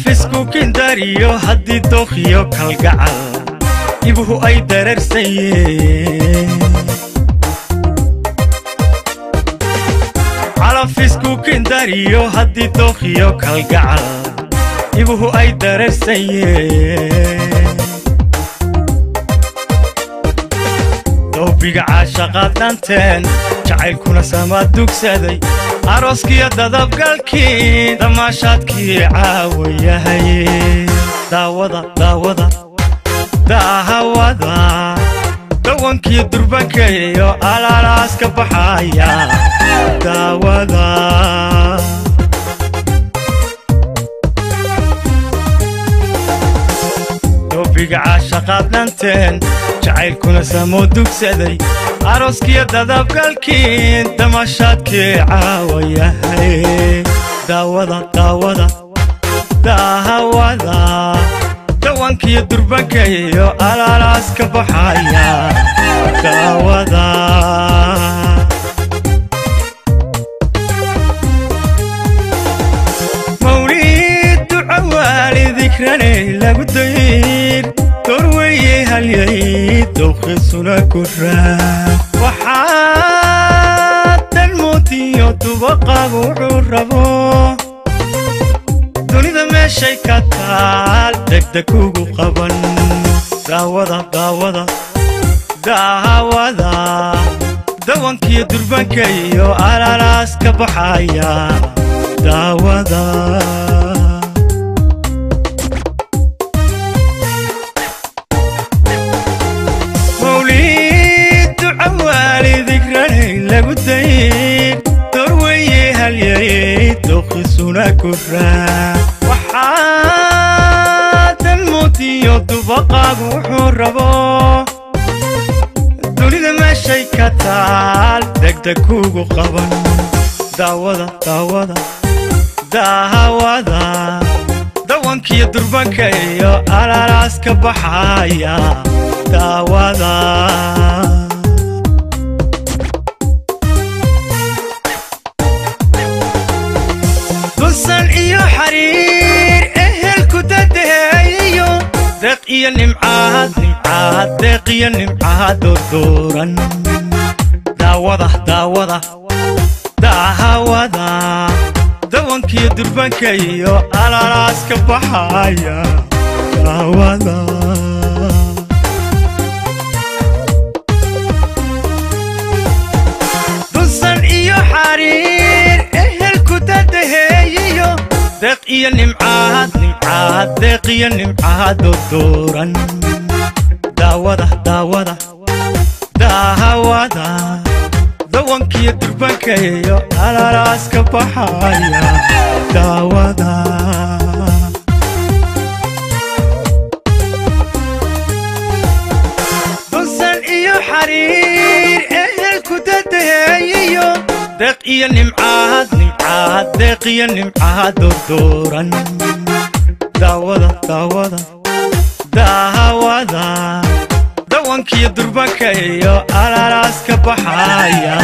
fisku kindariyo haddii dookhiyo kalgacal ibuhu ay dareersayeen fisku kindariyo haddii dookhiyo kalgacal ibuhu ay dareersayeen doobiga caashaqaad dhanteen jacaylkuna sama dugsaday aroskiya dadabgalkii damaashaadkii caawayahay daawada daahawada dawankii durbankayo alaalaas ka baxaya daawada doobiga caashaqaad dhanteen jacaylkuna samo dugsaday aroskiya dadabgalkii damaashaadkii caawayahay daawada daahawada dawankii durbankayo alaalaas ka baxaya daawada mawliid duca waali dikranay lagu dayr dorweye halyay dooqisuna kuraa waxaad dalmoodiyo dubaqaagu wuxuu rabo dunida meeshay ka taal degdeg ugu qaban daawada daahawada dawankii durbankayo alaalaas ka baxaya daawada lagu dayr dorweye halyay dooqisuna kuraa waxaad dalmoodiyo dubaqaagu wuxuu rabo dunida meeshay ka taal degdeg ugu qaban daawada daahawada dawankii durbankayo alaalaas ka baxaya daawada san iyo xariir ehelku dadeeyo deeq iyo nimcaad deeq iyo nimcaad dooran daawada daahawada dawankii durbankayo alaalaas ka baxaya daawada dusan iyo xariir ehelku dadeeyo deeq iyo nimcaad deeq iyo nimcaad dooran daawada daahawada dawankii durbankayo alaalaas ka baxaya daawada dusan iyo xariir ehelku dadeeyo deeq iyo nimcaad deeq iyo nimcaad dooran daawada daahawada dawankii durbankayo alaalaas ka baxaya